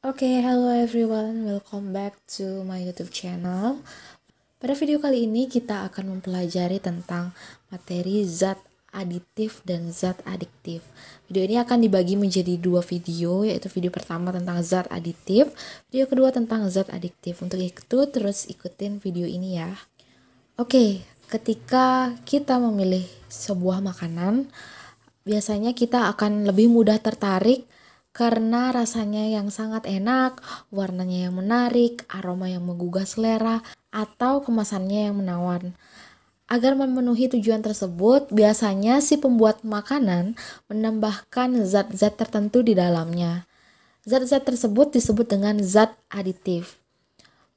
Hello everyone, welcome back to my YouTube channel. Pada video kali ini kita akan mempelajari tentang materi zat aditif dan zat adiktif. Video ini akan dibagi menjadi dua video, yaitu video pertama tentang zat aditif, video kedua tentang zat adiktif. Untuk itu terus ikutin video ini ya. Ketika kita memilih sebuah makanan, biasanya kita akan lebih mudah tertarik karena rasanya yang sangat enak, warnanya yang menarik, aroma yang menggugah selera, atau kemasannya yang menawan. Agar memenuhi tujuan tersebut, biasanya si pembuat makanan menambahkan zat-zat tertentu di dalamnya. Zat-zat tersebut disebut dengan zat aditif.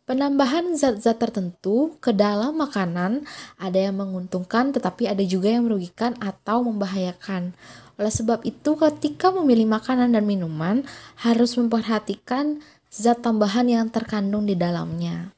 Penambahan zat-zat tertentu ke dalam makanan ada yang menguntungkan tetapi ada juga yang merugikan atau membahayakan. Oleh sebab itu, ketika memilih makanan dan minuman, harus memperhatikan zat tambahan yang terkandung di dalamnya.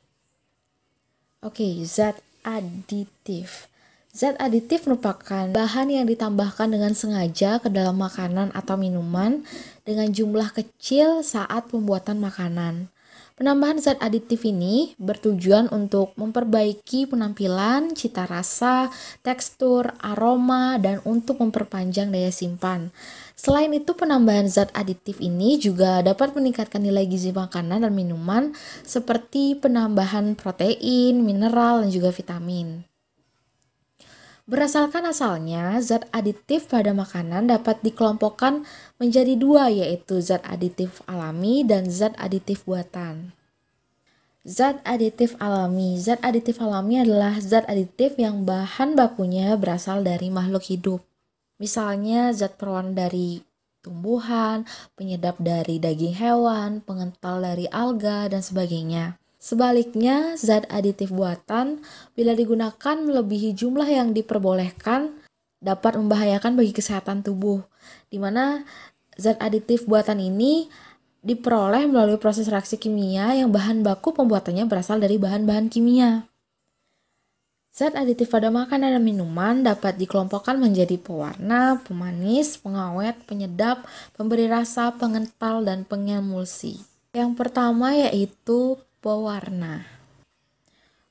Zat aditif. Zat aditif merupakan bahan yang ditambahkan dengan sengaja ke dalam makanan atau minuman dengan jumlah kecil saat pembuatan makanan. Penambahan zat aditif ini bertujuan untuk memperbaiki penampilan, cita rasa, tekstur, aroma, dan untuk memperpanjang daya simpan. Selain itu, penambahan zat aditif ini juga dapat meningkatkan nilai gizi makanan dan minuman seperti penambahan protein, mineral, dan juga vitamin. Berdasarkan asalnya, zat aditif pada makanan dapat dikelompokkan menjadi dua, yaitu zat aditif alami dan zat aditif buatan. Zat aditif alami. Zat aditif alami adalah zat aditif yang bahan bakunya berasal dari makhluk hidup. Misalnya zat pewarna dari tumbuhan, penyedap dari daging hewan, pengental dari alga, dan sebagainya. Sebaliknya, zat aditif buatan bila digunakan melebihi jumlah yang diperbolehkan dapat membahayakan bagi kesehatan tubuh, di mana zat aditif buatan ini diperoleh melalui proses reaksi kimia yang bahan baku pembuatannya berasal dari bahan-bahan kimia. Zat aditif pada makanan dan minuman dapat dikelompokkan menjadi pewarna, pemanis, pengawet, penyedap, pemberi rasa, pengental, dan pengemulsi. Yang pertama yaitu pewarna.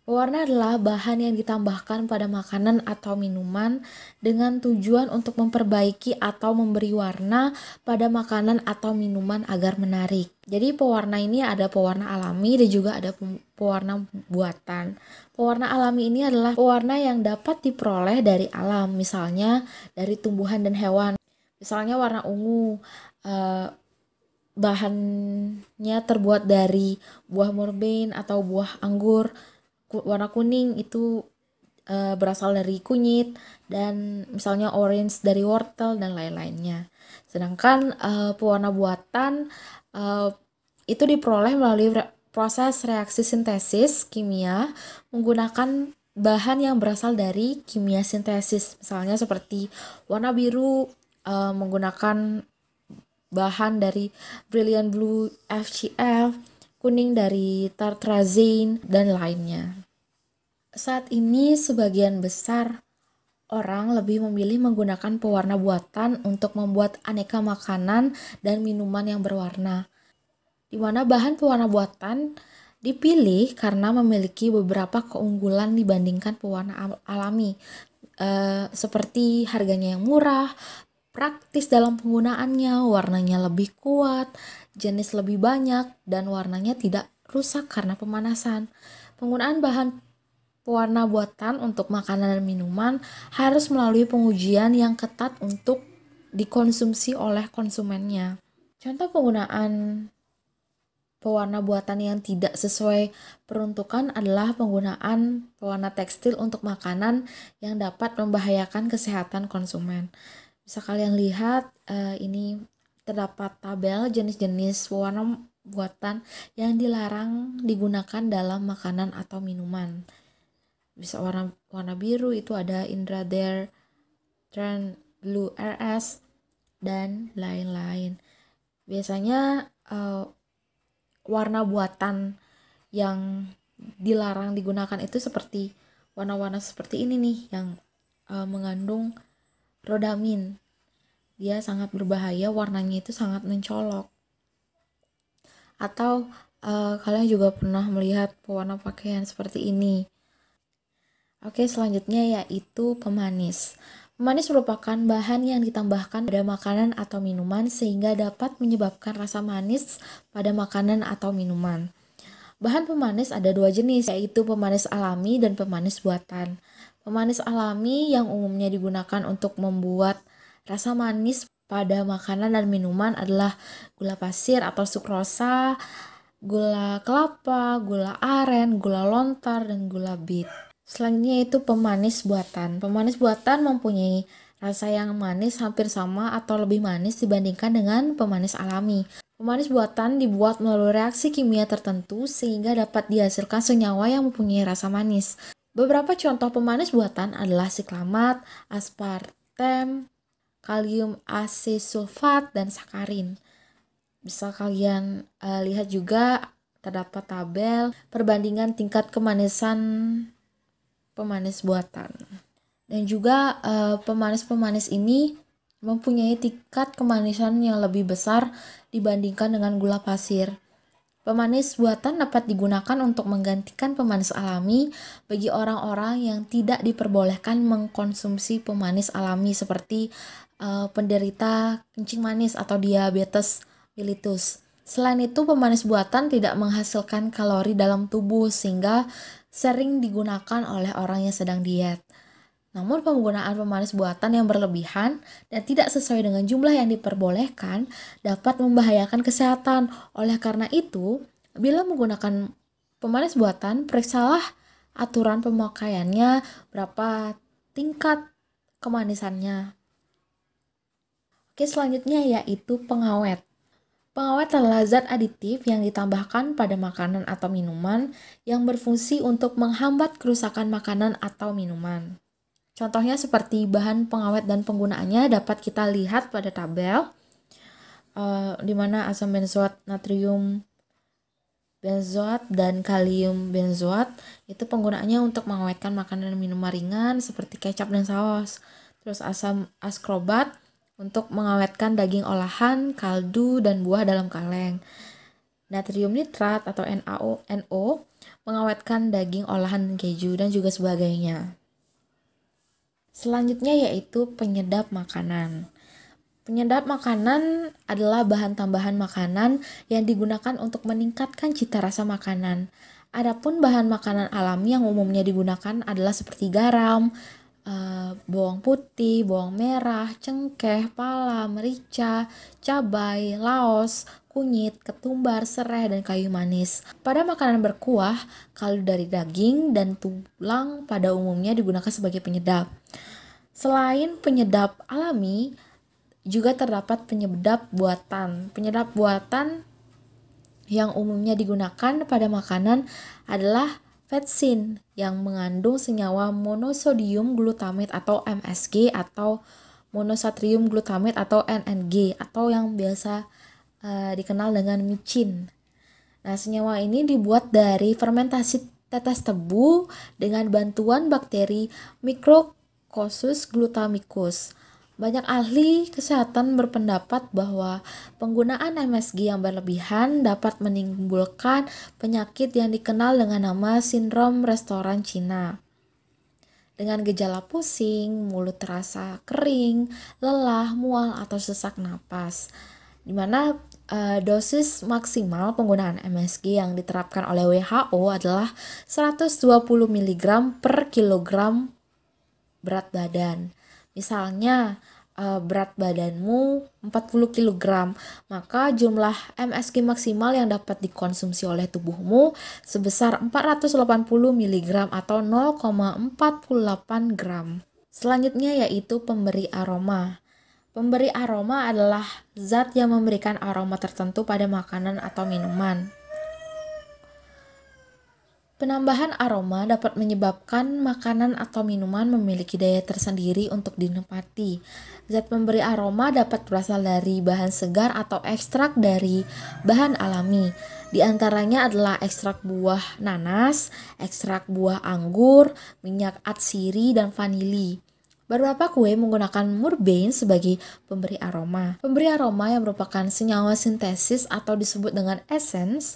Pewarna adalah bahan yang ditambahkan pada makanan atau minuman dengan tujuan untuk memperbaiki atau memberi warna pada makanan atau minuman agar menarik. Jadi pewarna ini ada pewarna alami dan juga ada pewarna buatan. Pewarna alami ini adalah pewarna yang dapat diperoleh dari alam, misalnya dari tumbuhan dan hewan. Misalnya warna ungu, bahannya terbuat dari buah murbin atau buah anggur. Warna kuning itu berasal dari kunyit, dan misalnya orange dari wortel dan lain-lainnya. Sedangkan pewarna buatan itu diperoleh melalui proses reaksi sintesis kimia menggunakan bahan yang berasal dari kimia sintesis. Misalnya seperti warna biru menggunakan bahan dari brilliant blue FGF, kuning dari tartrazine, dan lainnya. Saat ini sebagian besar orang lebih memilih menggunakan pewarna buatan untuk membuat aneka makanan dan minuman yang berwarna, di mana bahan pewarna buatan dipilih karena memiliki beberapa keunggulan dibandingkan pewarna alami, seperti harganya yang murah, praktis dalam penggunaannya, warnanya lebih kuat, jenis lebih banyak, dan warnanya tidak rusak karena pemanasan. Penggunaan bahan pewarna buatan untuk makanan dan minuman harus melalui pengujian yang ketat untuk dikonsumsi oleh konsumennya. Contoh penggunaan pewarna buatan yang tidak sesuai peruntukan adalah penggunaan pewarna tekstil untuk makanan yang dapat membahayakan kesehatan konsumen. Bisa kalian lihat, ini terdapat tabel jenis-jenis pewarna buatan yang dilarang digunakan dalam makanan atau minuman. Bisa warna biru itu ada Indrader, Trend Blue RS, dan lain-lain. Biasanya warna buatan yang dilarang digunakan itu seperti warna-warna seperti ini nih, yang mengandung rodamin. Dia sangat berbahaya, warnanya itu sangat mencolok. atau kalian juga pernah melihat pewarna pakaian seperti ini. Oke, selanjutnya yaitu pemanis. Pemanis merupakan bahan yang ditambahkan pada makanan atau minuman sehingga dapat menyebabkan rasa manis pada makanan atau minuman. Bahan pemanis ada dua jenis, yaitu pemanis alami dan pemanis buatan. Pemanis alami yang umumnya digunakan untuk membuat rasa manis pada makanan dan minuman adalah gula pasir atau sukrosa, gula kelapa, gula aren, gula lontar, dan gula bit. Selanjutnya itu pemanis buatan. Pemanis buatan mempunyai rasa yang manis hampir sama atau lebih manis dibandingkan dengan pemanis alami. Pemanis buatan dibuat melalui reaksi kimia tertentu sehingga dapat dihasilkan senyawa yang mempunyai rasa manis. Beberapa contoh pemanis buatan adalah siklamat, aspartem, kalium asesulfat, dan sakarin. Bisa kalian lihat juga terdapat tabel perbandingan tingkat kemanisan pemanis buatan. Dan juga pemanis-pemanis ini mempunyai tingkat kemanisan yang lebih besar dibandingkan dengan gula pasir. Pemanis buatan dapat digunakan untuk menggantikan pemanis alami bagi orang-orang yang tidak diperbolehkan mengkonsumsi pemanis alami seperti penderita kencing manis atau diabetes mellitus. Selain itu, pemanis buatan tidak menghasilkan kalori dalam tubuh sehingga sering digunakan oleh orang yang sedang diet. Namun penggunaan pemanis buatan yang berlebihan dan tidak sesuai dengan jumlah yang diperbolehkan dapat membahayakan kesehatan. Oleh karena itu, bila menggunakan pemanis buatan, periksalah aturan pemakaiannya, berapa tingkat kemanisannya. Oke, selanjutnya yaitu pengawet. Pengawet adalah zat aditif yang ditambahkan pada makanan atau minuman yang berfungsi untuk menghambat kerusakan makanan atau minuman. Contohnya seperti bahan pengawet dan penggunaannya dapat kita lihat pada tabel, di mana asam benzoat, natrium benzoat, dan kalium benzoat itu penggunaannya untuk mengawetkan makanan dan minuman ringan seperti kecap dan saus. Terus asam askorbat untuk mengawetkan daging olahan, kaldu, dan buah dalam kaleng. Natrium nitrat atau NaNO mengawetkan daging olahan dan keju dan juga sebagainya. Selanjutnya yaitu penyedap makanan. Penyedap makanan adalah bahan tambahan makanan yang digunakan untuk meningkatkan cita rasa makanan. Adapun bahan makanan alami yang umumnya digunakan adalah seperti garam, bawang putih, bawang merah, cengkeh, pala, merica, cabai, laos, kunyit, ketumbar, serai, dan kayu manis. Pada makanan berkuah, kaldu dari daging dan tulang pada umumnya digunakan sebagai penyedap. Selain penyedap alami, juga terdapat penyedap buatan. Penyedap buatan yang umumnya digunakan pada makanan adalah vetsin yang mengandung senyawa monosodium glutamate atau MSG atau monosatrium glutamate atau NNG atau yang biasa dikenal dengan micin. Nah, senyawa ini dibuat dari fermentasi tetes tebu dengan bantuan bakteri Micrococcus glutamicus. Banyak ahli kesehatan berpendapat bahwa penggunaan MSG yang berlebihan dapat menimbulkan penyakit yang dikenal dengan nama sindrom restoran Cina. Dengan gejala pusing, mulut terasa kering, lelah, mual, atau sesak napas. Di mana dosis maksimal penggunaan MSG yang diterapkan oleh WHO adalah 120 mg per kilogram berat badan. Misalnya berat badanmu 40 kg, maka jumlah MSG maksimal yang dapat dikonsumsi oleh tubuhmu sebesar 480 mg atau 0,48 gram. Selanjutnya yaitu pemberi aroma. Pemberi aroma adalah zat yang memberikan aroma tertentu pada makanan atau minuman. Penambahan aroma dapat menyebabkan makanan atau minuman memiliki daya tersendiri untuk dinikmati. Zat pemberi aroma dapat berasal dari bahan segar atau ekstrak dari bahan alami. Di antaranya adalah ekstrak buah nanas, ekstrak buah anggur, minyak atsiri, dan vanili. Beberapa kue menggunakan murbain sebagai pemberi aroma. Pemberi aroma yang merupakan senyawa sintesis atau disebut dengan essence,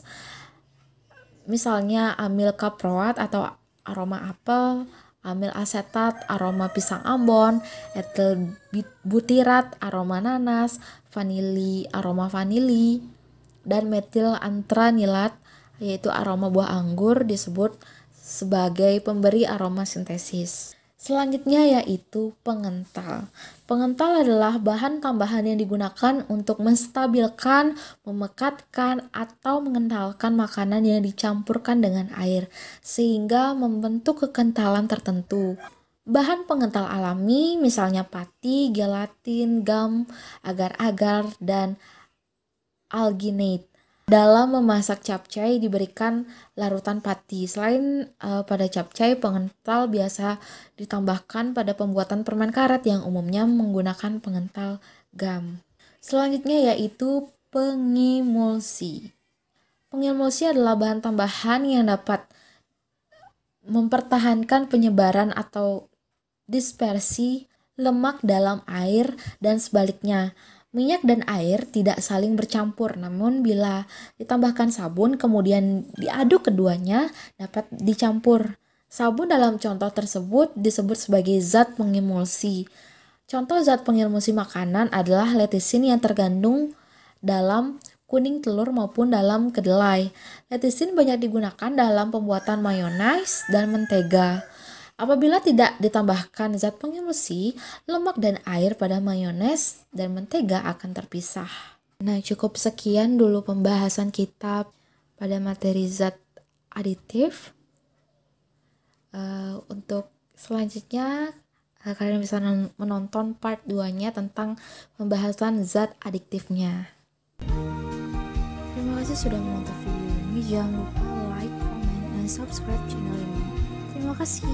misalnya amil kaproat atau aroma apel, amil asetat aroma pisang ambon, etil butirat aroma nanas, vanili aroma vanili, dan metil antranilat yaitu aroma buah anggur disebut sebagai pemberi aroma sintesis. Selanjutnya yaitu pengental. Pengental adalah bahan tambahan yang digunakan untuk menstabilkan, memekatkan, atau mengentalkan makanan yang dicampurkan dengan air, sehingga membentuk kekentalan tertentu. Bahan pengental alami misalnya pati, gelatin, gam, agar-agar, dan alginate. Dalam memasak capcay diberikan larutan pati. Selain pada capcay, pengental biasa ditambahkan pada pembuatan permen karet yang umumnya menggunakan pengental gam. Selanjutnya yaitu pengemulsi. Pengemulsi adalah bahan tambahan yang dapat mempertahankan penyebaran atau dispersi lemak dalam air dan sebaliknya. Minyak dan air tidak saling bercampur, namun bila ditambahkan sabun kemudian diaduk keduanya dapat dicampur. Sabun dalam contoh tersebut disebut sebagai zat pengemulsi. Contoh zat pengemulsi makanan adalah letisin yang terkandung dalam kuning telur maupun dalam kedelai. Letisin banyak digunakan dalam pembuatan mayones dan mentega. Apabila tidak ditambahkan zat pengemulsi, lemak dan air pada mayones dan mentega akan terpisah. Nah, cukup sekian dulu pembahasan kita pada materi zat aditif. Untuk selanjutnya, kalian bisa menonton part 2-nya tentang pembahasan zat adiktifnya. Terima kasih sudah menonton video ini. Jangan lupa like, comment, dan subscribe channel ini. Terima kasih.